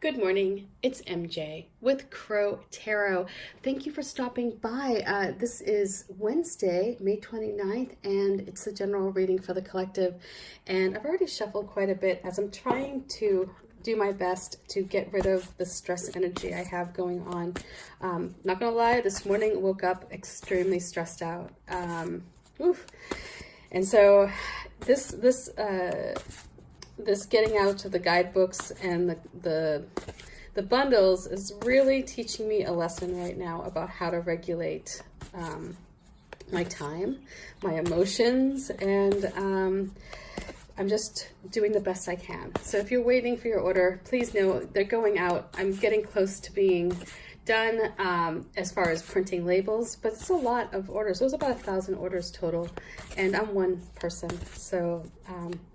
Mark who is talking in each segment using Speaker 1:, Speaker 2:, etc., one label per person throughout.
Speaker 1: Good morning, it's MJ with Crow Tarot. Thank you for stopping by. This is Wednesday, May 29th, and it's the general reading for the collective. And I've already shuffled quite a bit as I'm trying to do my best to get rid of the stress energy I have going on. Not gonna lie, this morning woke up extremely stressed out. And so this getting out to the guidebooks and the bundles is really teaching me a lesson right now about how to regulate my time, my emotions, and I'm just doing the best I can. So if you're waiting for your order, please know they're going out. I'm getting close to being done as far as printing labels, but it's a lot of orders. It was about 1,000 orders total, and I'm one person, so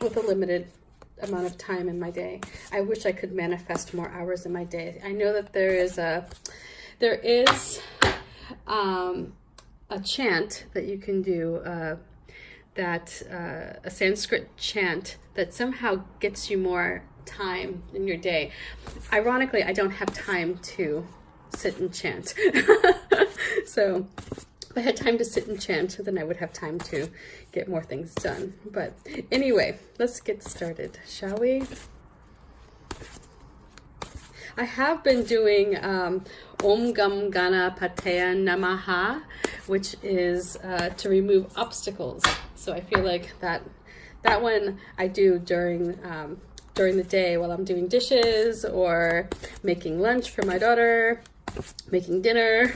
Speaker 1: with a limited amount of time in my day. I wish I could manifest more hours in my day. I know that there is a chant that you can do, a Sanskrit chant that somehow gets you more time in your day. Ironically, I don't have time to sit and chant. So if I had time to sit and chant, then I would have time to get more things done. But anyway, let's get started, shall we? I have been doing Om Gam Gana Pateya Namaha, which is to remove obstacles. So I feel like that one I do during the day while I'm doing dishes or making lunch for my daughter, making dinner,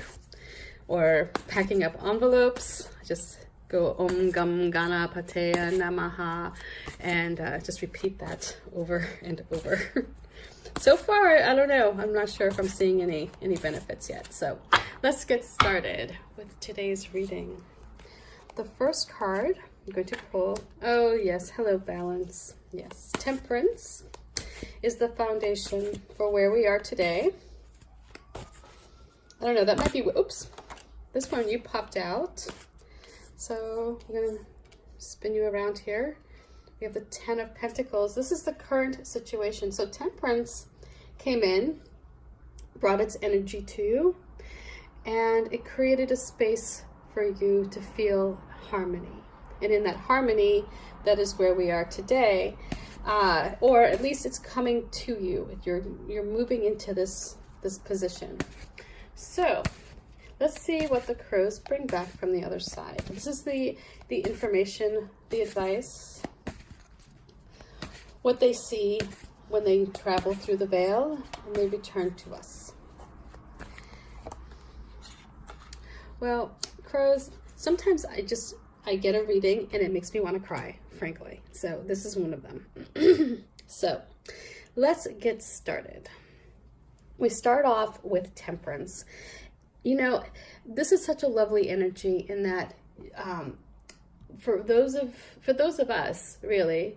Speaker 1: or packing up envelopes. I just go Om Gam Gana Pateya Namaha and just repeat that over and over. So far, I don't know. I'm not sure if I'm seeing any benefits yet. So let's get started with today's reading. The first card I'm going to pull, oh yes, hello balance. Yes, Temperance is the foundation for where we are today. I don't know, that might be, oops. This one you popped out. So I'm going to spin you around here. We have the 10 of Pentacles. This is the current situation. So Temperance came in, brought its energy to you, and it created a space for you to feel harmony. And in that harmony, that is where we are today. Or at least it's coming to you. You're moving into this position. So let's see what the crows bring back from the other side. This is the information, the advice, what they see when they travel through the veil and they return to us. Well, crows, sometimes I get a reading and it makes me want to cry, frankly. So this is one of them. So let's get started. We start off with Temperance. You know, this is such a lovely energy in that for those of us really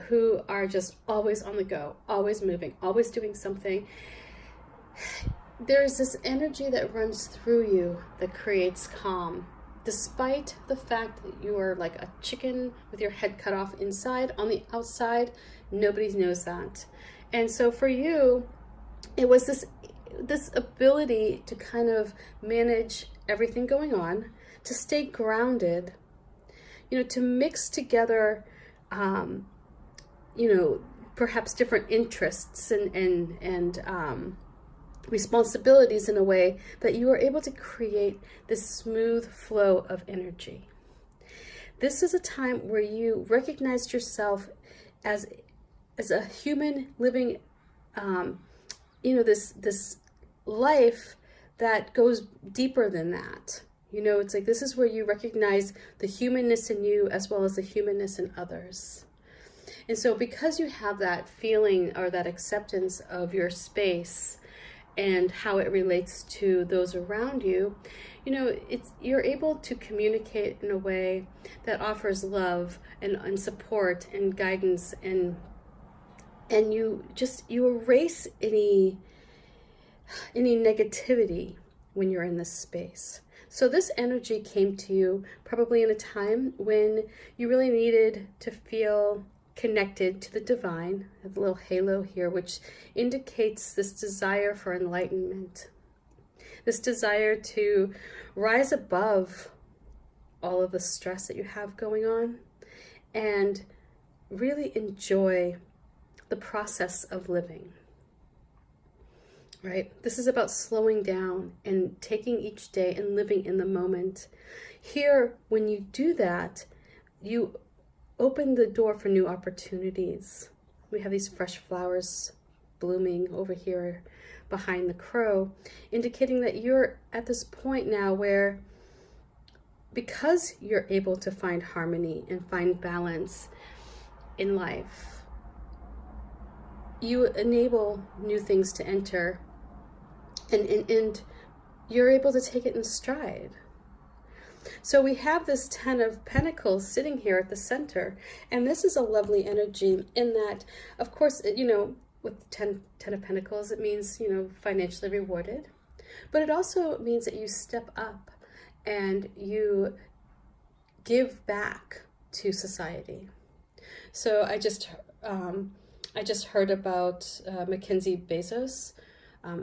Speaker 1: who are just always on the go, always moving, always doing something, there's this energy that runs through you that creates calm, despite the fact that you are like a chicken with your head cut off inside. On the outside, nobody knows that. And so for you, it was this ability to kind of manage everything going on, to stay grounded, you know, to mix together, you know, perhaps different interests and responsibilities in a way that you are able to create this smooth flow of energy. This is a time where you recognized yourself as a human living, you know, this life that goes deeper than that. You know, it's like this is where you recognize the humanness in you as well as the humanness in others. And so because you have that feeling or that acceptance of your space and how it relates to those around you, you know, you're able to communicate in a way that offers love and support and guidance, and you erase any negativity when you're in this space. So this energy came to you probably in a time when you really needed to feel connected to the divine. I have a little halo here, which indicates this desire for enlightenment, this desire to rise above all of the stress that you have going on and really enjoy the process of living. Right? This is about slowing down and taking each day and living in the moment. Here, when you do that, you open the door for new opportunities. We have these fresh flowers blooming over here behind the crow, indicating that you're at this point now where, because you're able to find harmony and find balance in life, you enable new things to enter, and you're able to take it in stride. So we have this 10 of Pentacles sitting here at the center, and this is a lovely energy in that, of course, with 10 of Pentacles, it means, financially rewarded, but it also means that you step up and you give back to society. So I just heard about Mackenzie Bezos.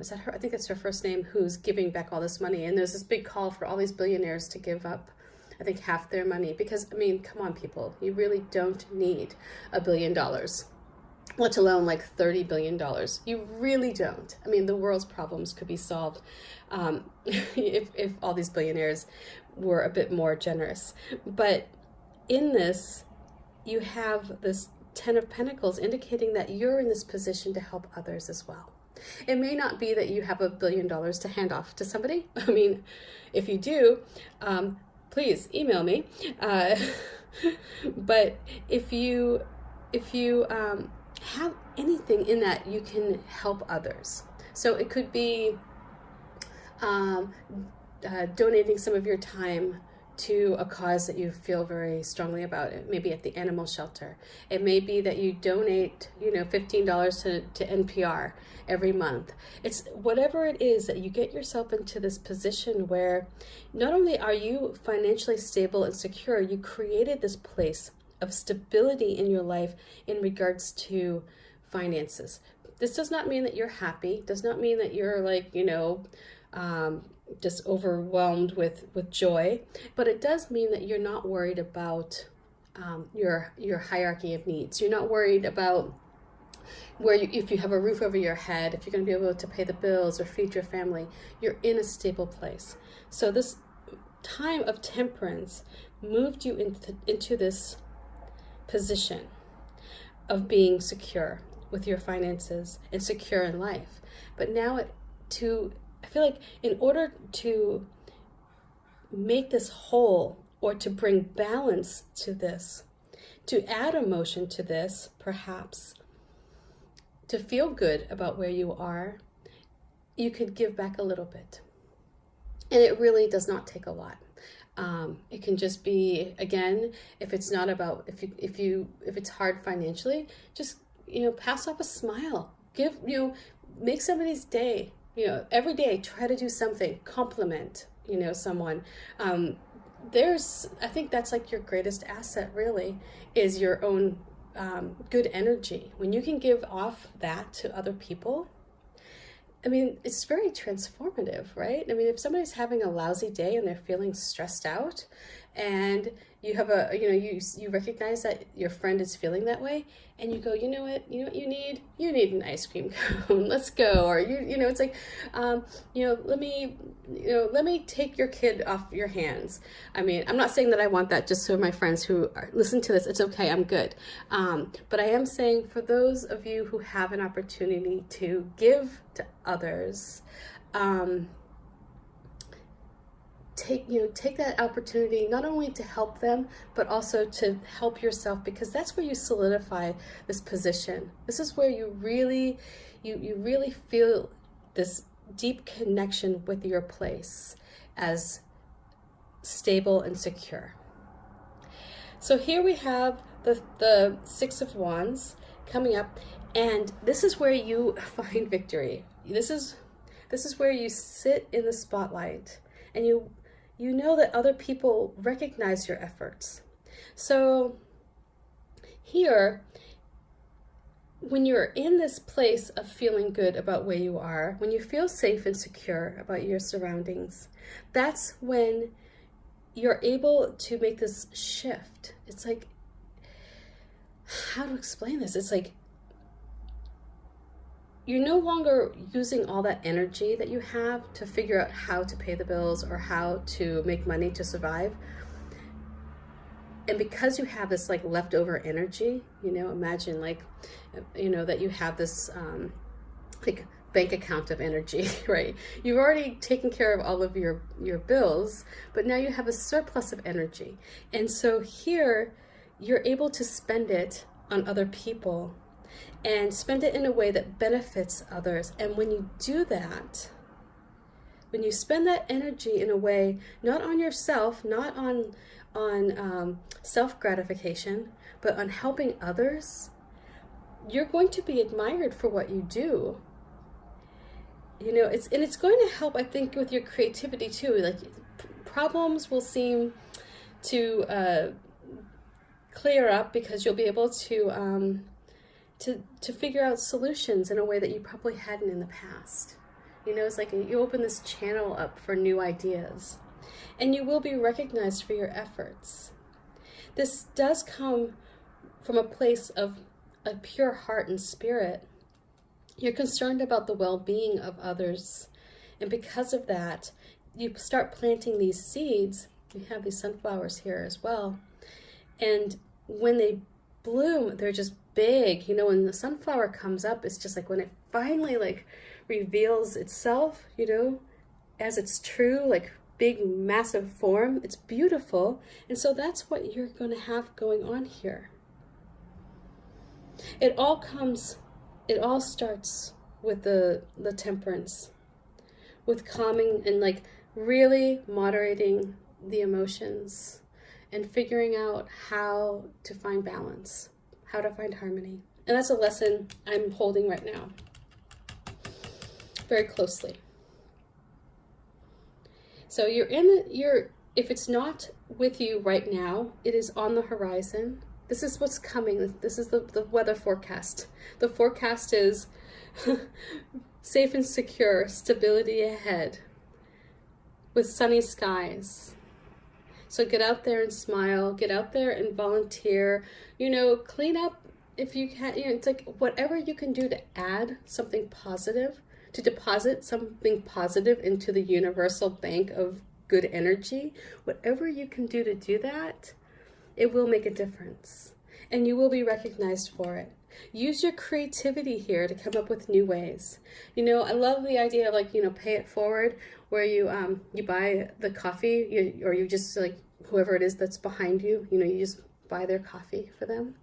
Speaker 1: Is that her? I think that's her first name, who's giving back all this money. And there's this big call for all these billionaires to give up, I think, half their money. Because, come on, people, you really don't need $1 billion, let alone like $30 billion. You really don't. The world's problems could be solved if all these billionaires were a bit more generous. But in this, you have this 10 of Pentacles indicating that you're in this position to help others as well. It may not be that you have $1 billion to hand off to somebody. If you do, please email me. But if you have anything in that, you can help others. So it could be donating some of your time to a cause that you feel very strongly about. It may be at the animal shelter. It may be that you donate, $15 to NPR every month. It's whatever it is that you get yourself into this position where not only are you financially stable and secure, you created this place of stability in your life in regards to finances. This does not mean that you're happy, does not mean that you're just overwhelmed with joy, but it does mean that you're not worried about your hierarchy of needs. You're not worried about if you have a roof over your head, if you're going to be able to pay the bills or feed your family. You're in a stable place. So this time of temperance moved you into this position of being secure with your finances and secure in life. But now I feel like in order to make this whole, or to bring balance to this, to add emotion to this, perhaps, to feel good about where you are, you could give back a little bit. And it really does not take a lot. It can just be, again, if it's not about, if it's hard financially, just, pass off a smile. Make somebody's day. Every day, try to do something, compliment, someone. I think that's like your greatest asset, really, is your own good energy. When you can give off that to other people, it's very transformative, right? If somebody's having a lousy day and they're feeling stressed out, and you have you recognize that your friend is feeling that way, and you go, you know what you need? You need an ice cream cone. Let's go. Or it's like, let me take your kid off your hands. I'm not saying that I want that just for my friends who listen to this. It's okay. I'm good. But I am saying for those of you who have an opportunity to give to others, take that opportunity not only to help them, but also to help yourself, because that's where you solidify this position. This is where you really feel this deep connection with your place as stable and secure. So here we have the Six of Wands coming up, and this is where you find victory. This is where you sit in the spotlight, and you know that other people recognize your efforts. So here when you're in this place of feeling good about where you are, when you feel safe and secure about your surroundings, that's when you're able to make this shift. It's like, how to explain this? It's like you're no longer using all that energy that you have to figure out how to pay the bills or how to make money to survive. And because you have this like leftover energy, imagine like, that you have this like bank account of energy, right? You've already taken care of all of your bills, but now you have a surplus of energy. And so here you're able to spend it on other people and spend it in a way that benefits others. And when you do that, when you spend that energy in a way, not on yourself, not on self-gratification, but on helping others, you're going to be admired for what you do. It's going to help, I think, with your creativity too. Like problems will seem to clear up because you'll be able to figure out solutions in a way that you probably hadn't in the past. It's like you open this channel up for new ideas, and you will be recognized for your efforts. This does come from a place of a pure heart and spirit. You're concerned about the well-being of others, and because of that, you start planting these seeds. We have these sunflowers here as well, and when they bloom, they're just big. When the sunflower comes up, it's just like when it finally like reveals itself, as its true like big massive form. It's beautiful. And so that's what you're going to have going on here. It all starts with the temperance, with calming and like really moderating the emotions and figuring out how to find balance, how to find harmony. And that's a lesson I'm holding right now very closely. So if it's not with you right now, it is on the horizon. This is what's coming. This is the weather forecast. The forecast is safe and secure, stability ahead, with sunny skies. So get out there and smile, get out there and volunteer, clean up if you can, it's like whatever you can do to add something positive, to deposit something positive into the universal bank of good energy, whatever you can do to do that, it will make a difference. And you will be recognized for it. Use your creativity here to come up with new ways. I love the idea of like, pay it forward, where you buy the coffee, or you just like, whoever it is that's behind you, you just buy their coffee for them.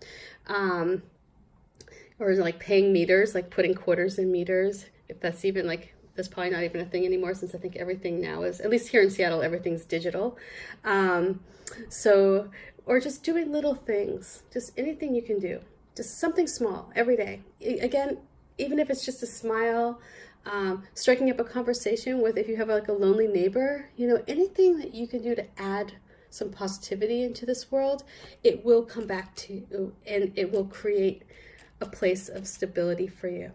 Speaker 1: Or like paying meters, like putting quarters in meters, if that's even like, that's probably not even a thing anymore, since I think everything now is, at least here in Seattle, everything's digital. Or just doing little things, just anything you can do, just something small every day. Again, even if it's just a smile, striking up a conversation with, if you have like a lonely neighbor, anything that you can do to add some positivity into this world, it will come back to you and it will create a place of stability for you.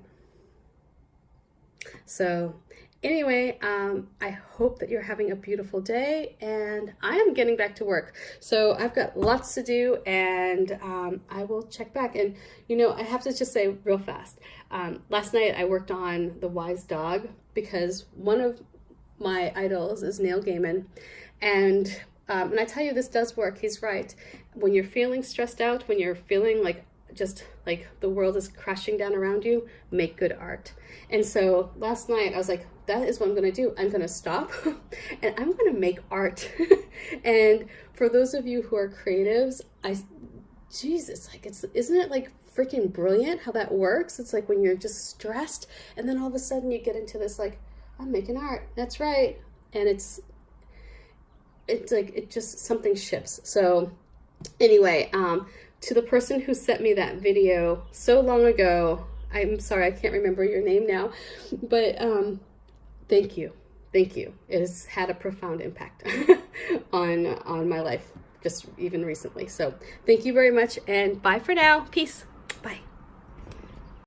Speaker 1: So anyway, I hope that you're having a beautiful day, and I am getting back to work. So I've got lots to do, and I will check back. And, I have to just say real fast, last night I worked on the wise dog, because one of my idols is Neil Gaiman. And I tell you, this does work. He's right. When you're feeling stressed out, when you're feeling like just like the world is crashing down around you, make good art. And so last night I was like, that is what I'm going to do. I'm going to stop and I'm going to make art. And for those of you who are creatives, isn't it like freaking brilliant how that works? It's like when you're just stressed and then all of a sudden you get into this like, I'm making art. That's right. And it's like, it just, something shifts. So anyway, to the person who sent me that video so long ago, I'm sorry, I can't remember your name now, but thank you. Thank you. It has had a profound impact on my life, just even recently. So thank you very much, and bye for now. Peace.